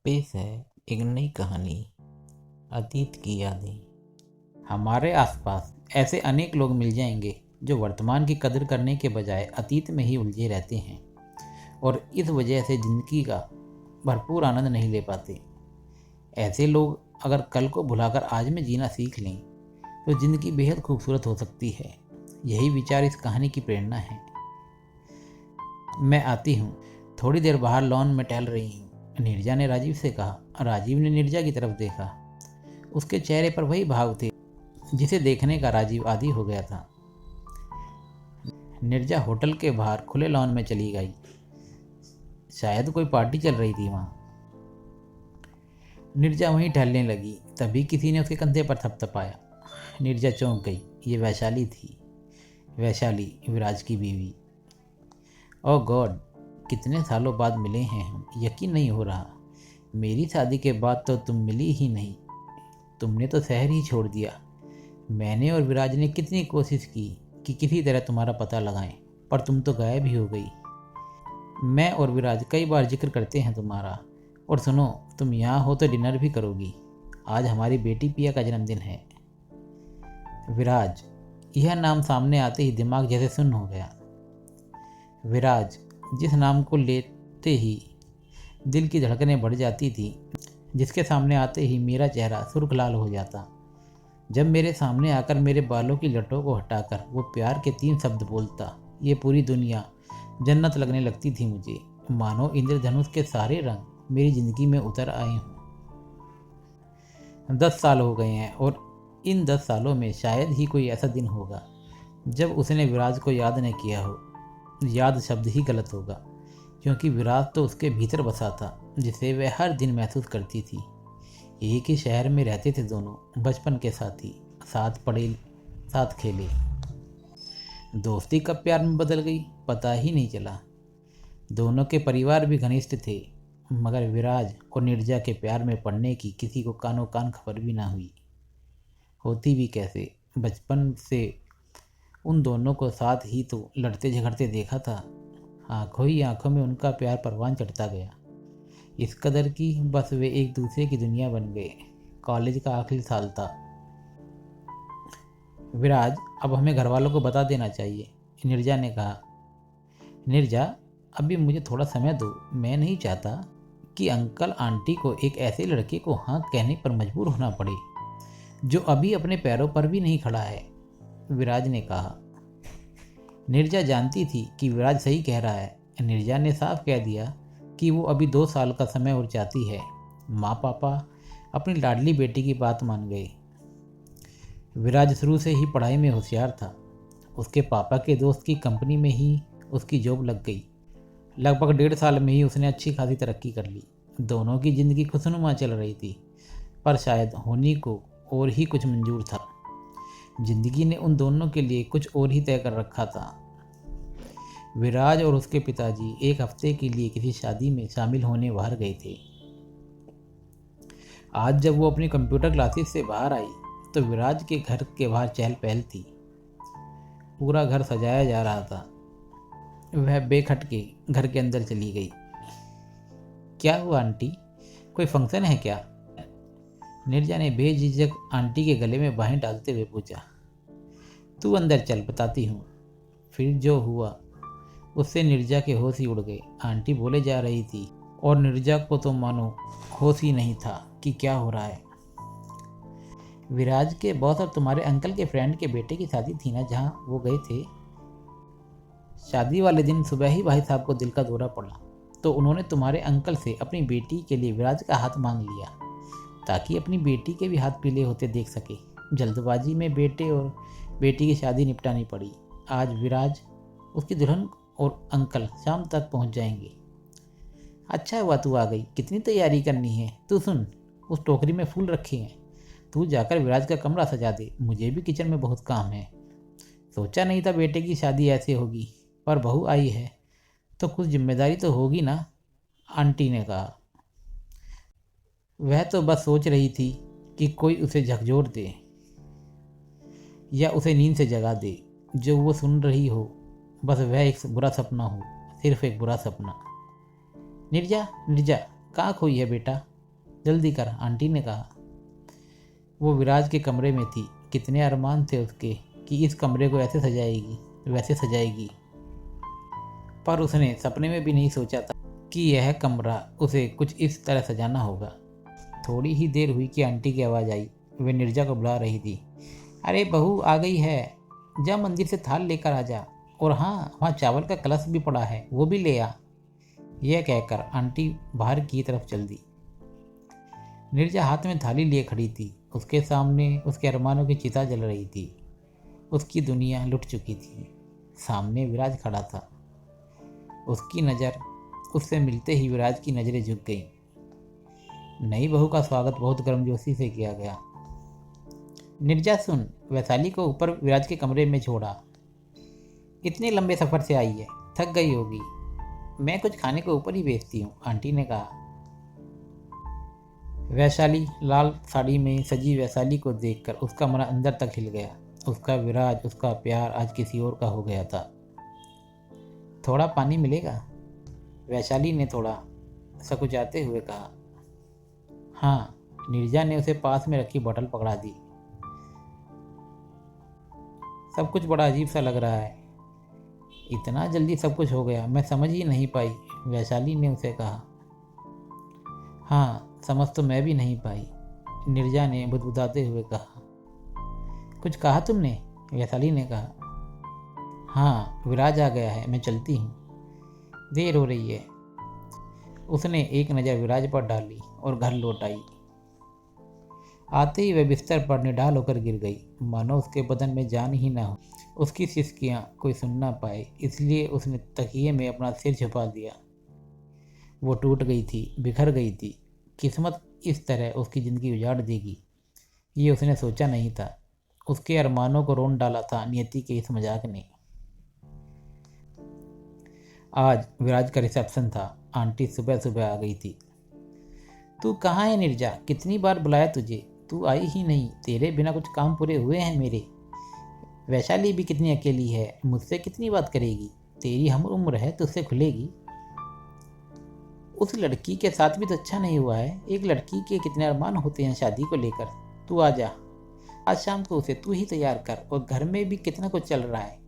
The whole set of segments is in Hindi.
पेश है एक नई कहानी, अतीत की यादें। हमारे आसपास ऐसे अनेक लोग मिल जाएंगे जो वर्तमान की कदर करने के बजाय अतीत में ही उलझे रहते हैं और इस वजह से जिंदगी का भरपूर आनंद नहीं ले पाते। ऐसे लोग अगर कल को भुलाकर आज में जीना सीख लें तो जिंदगी बेहद खूबसूरत हो सकती है। यही विचार इस कहानी की प्रेरणा है। मैं आती हूँ। थोड़ी देर बाहर लॉन में टहल रही हूँ, नीरजा ने राजीव से कहा। राजीव ने नीरजा की तरफ देखा। उसके चेहरे पर वही भाव थे जिसे देखने का राजीव आदी हो गया था। नीरजा होटल के बाहर खुले लॉन में चली गई। शायद कोई पार्टी चल रही थी वहाँ। नीरजा वहीं टहलने लगी, तभी किसी ने उसके कंधे पर थपथपाया। नीरजा चौंक गई। ये वैशाली थी। वैशाली, विराज की बीवी। ओह गॉड, कितने सालों बाद मिले हैं हम। यकीन नहीं हो रहा। मेरी शादी के बाद तो तुम मिली ही नहीं। तुमने तो शहर ही छोड़ दिया। मैंने और विराज ने कितनी कोशिश की कि किसी तरह तुम्हारा पता लगाएं, पर तुम तो गायब ही हो गई। मैं और विराज कई बार जिक्र करते हैं तुम्हारा। और सुनो, तुम यहाँ हो तो डिनर भी करोगी। आज हमारी बेटी पिया का जन्मदिन है। विराज, यह नाम सामने आते ही दिमाग जैसे सुन्न हो गया। विराज, जिस नाम को लेते ही दिल की धड़कनें बढ़ जाती थी, जिसके सामने आते ही मेरा चेहरा सुर्ख लाल हो जाता। जब मेरे सामने आकर मेरे बालों की लटों को हटाकर वो प्यार के 3 शब्द बोलता, ये पूरी दुनिया जन्नत लगने लगती थी मुझे। मानो इंद्रधनुष के सारे रंग मेरी जिंदगी में उतर आए हों। 10 साल हो गए हैं और इन 10 सालों में शायद ही कोई ऐसा दिन होगा जब उसने विराज को याद न किया हो। याद शब्द ही गलत होगा, क्योंकि विराज तो उसके भीतर बसा था, जिसे वह हर दिन महसूस करती थी। एक ही शहर में रहते थे दोनों, बचपन के साथी, साथ पढ़े, साथ खेले। दोस्ती कब प्यार में बदल गई पता ही नहीं चला। दोनों के परिवार भी घनिष्ठ थे, मगर विराज और नीरजा के प्यार में पड़ने की किसी को कानो कान खबर भी ना हुई। होती भी कैसे, बचपन से उन दोनों को साथ ही तो लड़ते झगड़ते देखा था। आंखों ही आंखों में उनका प्यार परवान चढ़ता गया। इस कदर की बस वे एक दूसरे की दुनिया बन गए। कॉलेज का आखिरी साल था। विराज, अब हमें घर वालों को बता देना चाहिए, नीरजा ने कहा। नीरजा, अभी मुझे थोड़ा समय दो। मैं नहीं चाहता कि अंकल आंटी को एक ऐसे लड़के को हाँ कहने पर मजबूर होना पड़े जो अभी अपने पैरों पर भी नहीं खड़ा है, विराज ने कहा। नीरजा जानती थी कि विराज सही कह रहा है। नीरजा ने साफ कह दिया कि वो अभी 2 साल का समय और चाहती है। माँ पापा अपनी लाडली बेटी की बात मान गए। विराज शुरू से ही पढ़ाई में होशियार था। उसके पापा के दोस्त की कंपनी में ही उसकी जॉब लग गई। लगभग 1.5 साल में ही उसने अच्छी खासी तरक्की कर ली। दोनों की जिंदगी खुशनुमा चल रही थी, पर शायद होनी को और ही कुछ मंजूर था। जिंदगी ने उन दोनों के लिए कुछ और ही तय कर रखा था। विराज और उसके पिताजी एक हफ्ते के लिए किसी शादी में शामिल होने बाहर गए थे। आज जब वो अपनी कंप्यूटर क्लासेस से बाहर आई तो विराज के घर के बाहर चहल पहल थी। पूरा घर सजाया जा रहा था। वह बेखटके घर के अंदर चली गई। क्या हुआ आंटी, कोई फंक्शन है क्या? नीरजा ने बेझिझक आंटी के गले में बाहें डालते हुए पूछा। तू अंदर चल, बताती हूँ। फिर जो हुआ उससे नीरजा के होश ही उड़ गए। आंटी बोले जा रही थी और नीरजा को तो मानो होश ही नहीं था कि क्या हो रहा है। विराज के बॉस और तुम्हारे अंकल के फ्रेंड के बेटे की शादी थी ना, जहाँ वो गए थे। शादी वाले दिन सुबह ही भाई साहब को दिल का दौरा पड़ा, तो उन्होंने तुम्हारे अंकल से अपनी बेटी के लिए विराज का हाथ मांग लिया, ताकि अपनी बेटी के भी हाथ पीले होते देख सके। जल्दबाजी में बेटे और बेटी की शादी निपटानी पड़ी। आज विराज, उसकी दुल्हन और अंकल शाम तक पहुंच जाएंगे। अच्छा हुआ तू आ गई, कितनी तैयारी करनी है। तू सुन, उस टोकरी में फूल रखे हैं, तू जाकर विराज का कमरा सजा दे। मुझे भी किचन में बहुत काम है। सोचा नहीं था बेटे की शादी ऐसे होगी, पर बहू आई है तो कुछ जिम्मेदारी तो होगी ना, आंटी ने कहा। वह तो बस सोच रही थी कि कोई उसे झकझोर दे या उसे नींद से जगा दे। जो वो सुन रही हो बस वह एक बुरा सपना हो, सिर्फ एक बुरा सपना। नीरजा, नीरजा, कहाँ खोई है बेटा? जल्दी कर, आंटी ने कहा। वो विराज के कमरे में थी। कितने अरमान थे उसके कि इस कमरे को ऐसे सजाएगी, वैसे सजाएगी, पर उसने सपने में भी नहीं सोचा था कि यह कमरा उसे कुछ इस तरह सजाना होगा। थोड़ी ही देर हुई कि आंटी की आवाज़ आई। वे नीरजा को बुला रही थी। अरे बहू आ गई है, जा मंदिर से थाल लेकर आ जा, और हाँ, वहाँ चावल का कलश भी पड़ा है, वो भी ले आ। यह कहकर आंटी बाहर की तरफ चल दी। नीरजा हाथ में थाली लिए खड़ी थी। उसके सामने उसके अरमानों की चिता जल रही थी। उसकी दुनिया लुट चुकी थी। सामने विराज खड़ा था। उसकी नज़र उससे मिलते ही विराज की नज़रें झुक गईं। नई बहू का स्वागत बहुत गर्मजोशी से किया गया। नीरजा सुन, वैशाली को ऊपर विराज के कमरे में छोड़ा। इतने लंबे सफ़र से आई है, थक गई होगी। मैं कुछ खाने को ऊपर ही भेजती हूँ, आंटी ने कहा। वैशाली लाल साड़ी में सजी वैशाली को देखकर उसका मन अंदर तक हिल गया। उसका विराज, उसका प्यार आज किसी और का हो गया था। थोड़ा पानी मिलेगा? वैशाली ने थोड़ा सकुचाते हुए कहा। हाँ, नीरजा ने उसे पास में रखी बोतल पकड़ा दी। सब कुछ बड़ा अजीब सा लग रहा है। इतना जल्दी सब कुछ हो गया, मैं समझ ही नहीं पाई, वैशाली ने उसे कहा। हाँ, समझ तो मैं भी नहीं पाई, नीरजा ने बुदबुदाते हुए कहा। कुछ कहा तुमने? वैशाली ने कहा। हाँ, विराज आ गया है, मैं चलती हूँ, देर हो रही है। उसने एक नज़र विराज पर डाली और घर लौट आई। आते ही वह बिस्तर पर निढाल होकर गिर गई, मानो उसके बदन में जान ही ना हो। उसकी सिसकियाँ कोई सुन ना पाए, इसलिए उसने तकिए में अपना सिर छुपा दिया। वो टूट गई थी, बिखर गई थी। किस्मत इस तरह उसकी ज़िंदगी उजाड़ देगी, ये उसने सोचा नहीं था। उसके अरमानों को रोन डाला था नियति के इस मजाक ने। आज विराज का रिसेप्शन था। आंटी सुबह सुबह आ गई थी। तू कहाँ है नीरजा? कितनी बार बुलाया तुझे, तू आई ही नहीं। तेरे बिना कुछ काम पूरे हुए हैं मेरे। वैशाली भी कितनी अकेली है, मुझसे कितनी बात करेगी। तेरी हम उम्र है तो उससे खुलेगी। उस लड़की के साथ भी तो अच्छा नहीं हुआ है। एक लड़की के कितने अरमान होते हैं शादी को लेकर। तू आ जा, आज शाम को उसे तू ही तैयार कर, और घर में भी कितना कुछ चल रहा है।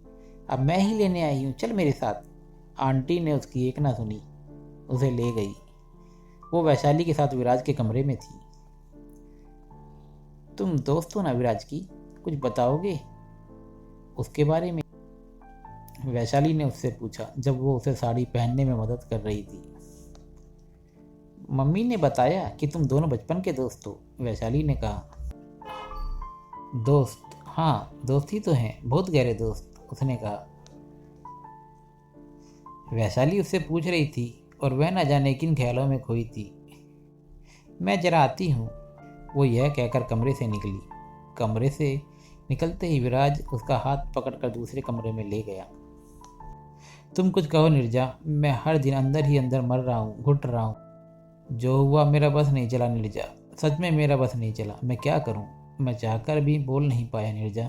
अब मैं ही लेने आई हूँ, चल मेरे साथ। आंटी ने उसकी एक ना सुनी, उसे ले गई। वो वैशाली के साथ विराज के कमरे में थी। तुम दोस्त हो ना विराज की, कुछ बताओगे उसके बारे में? वैशाली ने उससे पूछा जब वो उसे साड़ी पहनने में मदद कर रही थी। मम्मी ने बताया कि तुम दोनों बचपन के दोस्त हो, वैशाली ने कहा। दोस्त? हाँ, दोस्त ही तो हैं, बहुत गहरे दोस्त, उसने कहा। वैशाली उससे पूछ रही थी और वह न जाने किन ख्यालों में खोई थी। मैं जरा आती हूँ, वो यह कहकर कमरे से निकली। कमरे से निकलते ही विराज उसका हाथ पकड़कर दूसरे कमरे में ले गया। तुम कुछ कहो नीरजा, मैं हर दिन अंदर ही अंदर मर रहा हूँ, घुट रहा हूँ। जो हुआ मेरा बस नहीं चला नीरजा, सच में मेरा बस नहीं चला। मैं क्या करूँ? मैं चाहकर भी बोल नहीं पाया नीरजा,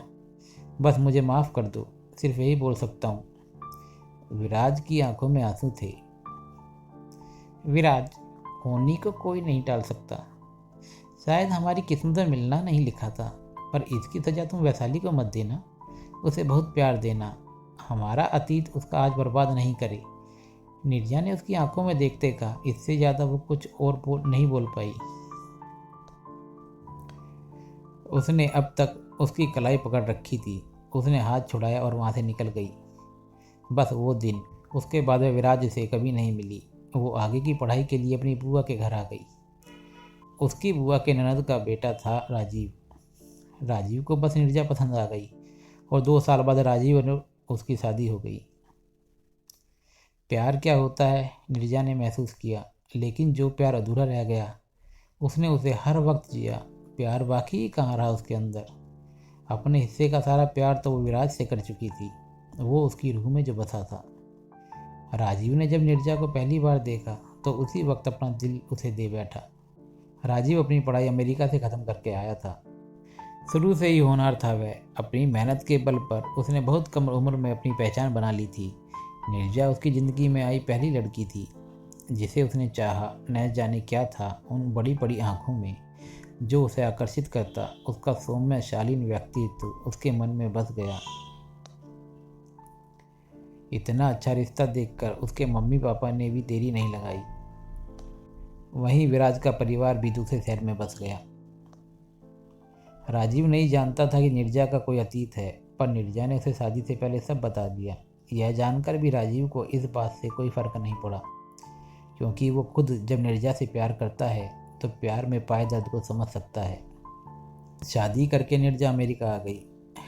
बस मुझे माफ़ कर दो, सिर्फ यही बोल सकता हूँ। विराज की आंखों में आंसू थे। विराज, होनी को कोई नहीं टाल सकता। शायद हमारी किस्मत में मिलना नहीं लिखा था, पर इसकी सजा तुम वैशाली को मत देना। उसे बहुत प्यार देना। हमारा अतीत उसका आज बर्बाद नहीं करे। नीरजा ने उसकी आंखों में देखते कहा। इससे ज़्यादा वो कुछ और नहीं बोल पाई। उसने अब तक उसकी कलाई पकड़ रखी थी। उसने हाथ छुड़ाया और वहाँ से निकल गई। बस वो दिन, उसके बाद वह विराज से कभी नहीं मिली। वो आगे की पढ़ाई के लिए अपनी बुआ के घर आ गई। उसकी बुआ के ननद का बेटा था राजीव। राजीव को बस नीरजा पसंद आ गई और 2 साल बाद राजीव और उसकी शादी हो गई। प्यार क्या होता है नीरजा ने महसूस किया, लेकिन जो प्यार अधूरा रह गया उसने उसे हर वक्त जिया। प्यार बाकी कहाँ रहा उसके अंदर। अपने हिस्से का सारा प्यार तो वो विराज से कर चुकी थी, वो उसकी रूह में जो बसा था। राजीव ने जब नीरजा को पहली बार देखा तो उसी वक्त अपना दिल उसे दे बैठा। राजीव अपनी पढ़ाई अमेरिका से ख़त्म करके आया था। शुरू से ही होनहार था वह। अपनी मेहनत के बल पर उसने बहुत कम उम्र में अपनी पहचान बना ली थी। नीरजा उसकी ज़िंदगी में आई पहली लड़की थी। जिसे उसने चाहा, न जाने क्या था उन बड़ी बड़ी आंखों में जो उसे आकर्षित करता। उसका सौम्य शालीन व्यक्तित्व उसके मन में बस गया। इतना अच्छा रिश्ता देखकर उसके मम्मी पापा ने भी देरी नहीं लगाई। वहीं विराज का परिवार भी दूसरे शहर में बस गया। राजीव नहीं जानता था कि नीरजा का कोई अतीत है, पर नीरजा ने उसे शादी से पहले सब बता दिया। यह जानकर भी राजीव को इस बात से कोई फर्क नहीं पड़ा, क्योंकि वो खुद जब नीरजा से प्यार करता है तो प्यार में पाए दर्द को समझ सकता है। शादी करके नीरजा अमेरिका आ गई।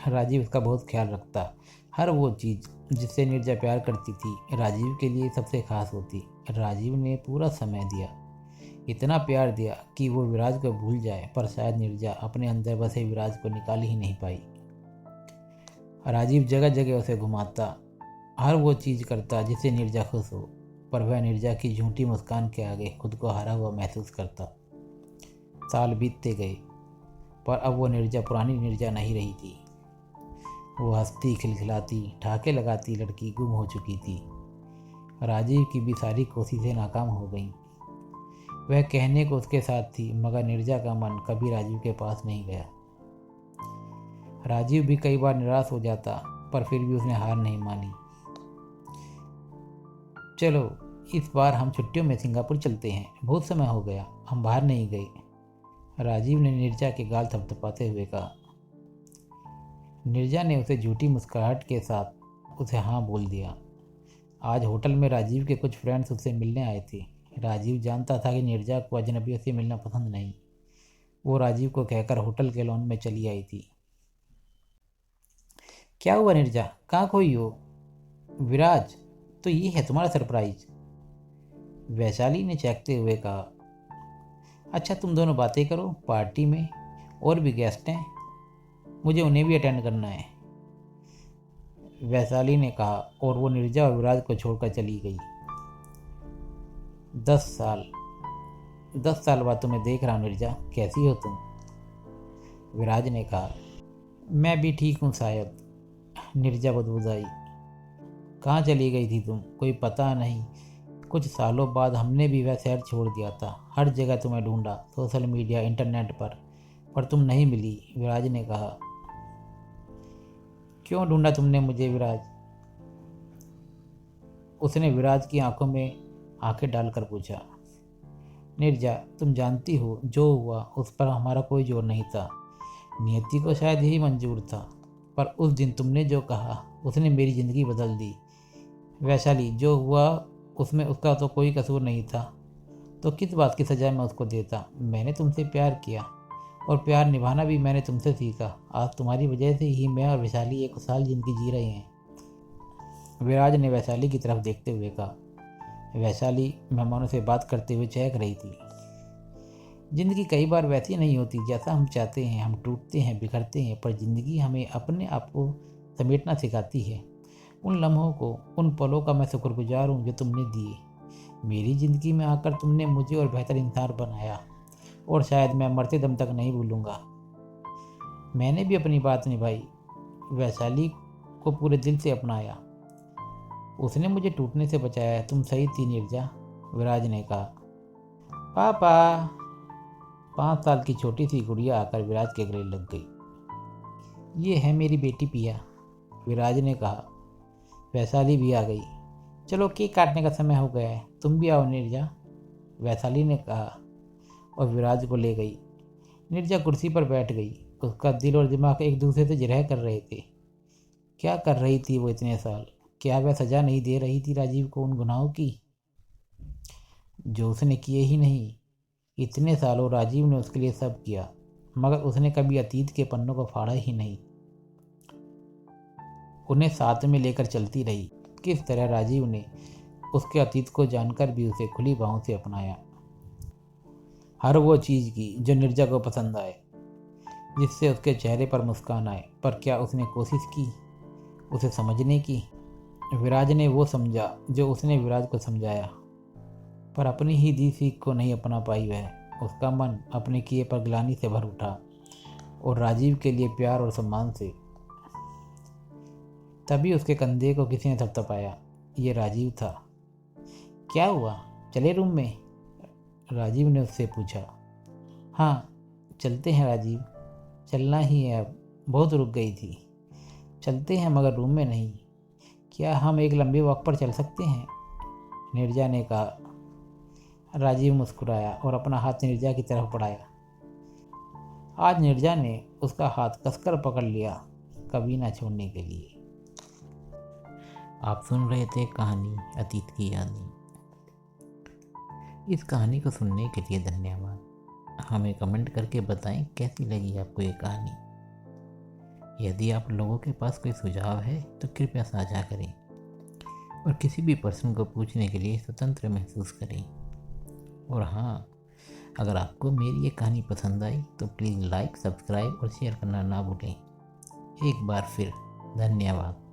राजीव उसका बहुत ख्याल रखता। हर वो चीज़ जिससे नीरजा प्यार करती थी राजीव के लिए सबसे खास होती। राजीव ने पूरा समय दिया, इतना प्यार दिया कि वो विराज को भूल जाए, पर शायद नीरजा अपने अंदर बसे विराज को निकाल ही नहीं पाई। राजीव जगह जगह उसे घुमाता, हर वो चीज़ करता जिससे नीरजा खुश हो, पर वह नीरजा की झूठी मुस्कान के आगे खुद को हारा हुआ महसूस करता। साल बीतते गए, पर अब वो नीरजा पुरानी नीरजा नहीं रही थी। वो हंसती खिलखिलाती ठहाके लगाती लड़की गुम हो चुकी थी। राजीव की भी सारी कोशिशें नाकाम हो गईं। वह कहने को उसके साथ थी, मगर नीरजा का मन कभी राजीव के पास नहीं गया। राजीव भी कई बार निराश हो जाता, पर फिर भी उसने हार नहीं मानी। चलो इस बार हम छुट्टियों में सिंगापुर चलते हैं, बहुत समय हो गया हम बाहर नहीं गए, राजीव ने नीरजा के गाल थपथपाते हुए कहा। नीरजा ने उसे झूठी मुस्कुराहट के साथ उसे हाँ बोल दिया। आज होटल में राजीव के कुछ फ्रेंड्स उससे मिलने आए थे। राजीव जानता था कि नीरजा को अजनबियों से मिलना पसंद नहीं। वो राजीव को कहकर होटल के लॉन में चली आई थी। क्या हुआ नीरजा, कहाँ खोई हो? विराज, तो ये है तुम्हारा सरप्राइज, वैशाली ने चहकते हुए कहा। अच्छा तुम दोनों बातें करो, पार्टी में और भी गेस्ट हैं, मुझे उन्हें भी अटेंड करना है, वैशाली ने कहा, और वो नीरजा और विराज को छोड़कर चली गई। 10 साल बाद तुम्हें देख रहा हूँ नीरजा, कैसी हो तुम? विराज ने कहा। मैं भी ठीक हूँ शायद, नीरजा बदबुदाई। कहाँ चली गई थी तुम, कोई पता नहीं? कुछ सालों बाद हमने भी वह शहर छोड़ दिया था, हर जगह तुम्हें ढूंढा, सोशल मीडिया इंटरनेट पर तुम नहीं मिली, विराज ने कहा। क्यों ढूंढा तुमने मुझे विराज? उसने विराज की आंखों में आंखें डालकर पूछा। नीरजा तुम जानती हो जो हुआ उस पर हमारा कोई जोर नहीं था, नियति को शायद यही मंजूर था, पर उस दिन तुमने जो कहा उसने मेरी ज़िंदगी बदल दी। वैशाली, जो हुआ उसमें उसका तो कोई कसूर नहीं था, तो किस बात की सज़ा मैं उसको देता? मैंने तुमसे प्यार किया और प्यार निभाना भी मैंने तुमसे सीखा। आज तुम्हारी वजह से ही मैं और वैशाली एक खुशहाल ज़िंदगी जी रहे हैं, विराज ने वैशाली की तरफ देखते हुए कहा। वैशाली मेहमानों से बात करते हुए चहक रही थी। ज़िंदगी कई बार वैसी नहीं होती जैसा हम चाहते हैं, हम टूटते हैं, बिखरते हैं, पर ज़िंदगी हमें अपने आप को समेटना सिखाती है। उन लम्हों को, उन पलों का मैं शुक्रगुजार हूँ जो तुमने दिए। मेरी ज़िंदगी में आकर तुमने मुझे और बेहतर इंसान बनाया, और शायद मैं मरते दम तक नहीं भूलूँगा। मैंने भी अपनी बात निभाई, वैशाली को पूरे दिल से अपनाया, उसने मुझे टूटने से बचाया। तुम सही थी नीरजा, विराज ने कहा। पापा। 5 साल की छोटी सी गुड़िया आकर विराज के गले लग गई। ये है मेरी बेटी पिया, विराज ने कहा। वैशाली भी आ गई। चलो केक काटने का समय हो गया है, तुम भी आओ नीरजा, वैशाली ने कहा और विराज को ले गई। नीरजा कुर्सी पर बैठ गई। उसका दिल और दिमाग एक दूसरे से जिरह कर रहे थे। क्या कर रही थी वो इतने साल? क्या वह सज़ा नहीं दे रही थी राजीव को उन गुनाहों की जो उसने किए ही नहीं? इतने सालों राजीव ने उसके लिए सब किया, मगर उसने कभी अतीत के पन्नों को फाड़ा ही नहीं, उन्हें साथ में लेकर चलती रही। किस तरह राजीव ने उसके अतीत को जानकर भी उसे खुली बाहों से अपनाया, हर वो चीज़ की जो नीरजा को पसंद आए, जिससे उसके चेहरे पर मुस्कान आए। पर क्या उसने कोशिश की उसे समझने की? विराज ने वो समझा जो उसने विराज को समझाया, पर अपनी ही दी सीख को नहीं अपना पाई वह। उसका मन अपने किए पर ग्लानि से भर उठा और राजीव के लिए प्यार और सम्मान से। तभी उसके कंधे को किसी ने थपथपाया। ये राजीव था। क्या हुआ? चले रूम में? राजीव ने उससे पूछा। हाँ चलते हैं राजीव, चलना ही है अब, बहुत रुक गई थी। चलते हैं मगर रूम में नहीं। क्या हम एक लंबी वॉक पर चल सकते हैं? नीरजा ने कहा। राजीव मुस्कुराया और अपना हाथ नीरजा की तरफ बढ़ाया। आज नीरजा ने उसका हाथ कसकर पकड़ लिया, कभी ना छोड़ने के लिए। आप सुन रहे थे कहानी अतीत की यादें। इस कहानी को सुनने के लिए धन्यवाद। हमें कमेंट करके बताएं कैसी लगी आपको ये कहानी। यदि आप लोगों के पास कोई सुझाव है तो कृपया साझा करें और किसी भी पर्सन को पूछने के लिए स्वतंत्र महसूस करें। और हाँ, अगर आपको मेरी ये कहानी पसंद आई तो प्लीज़ लाइक, सब्सक्राइब और शेयर करना ना भूलें। एक बार फिर धन्यवाद।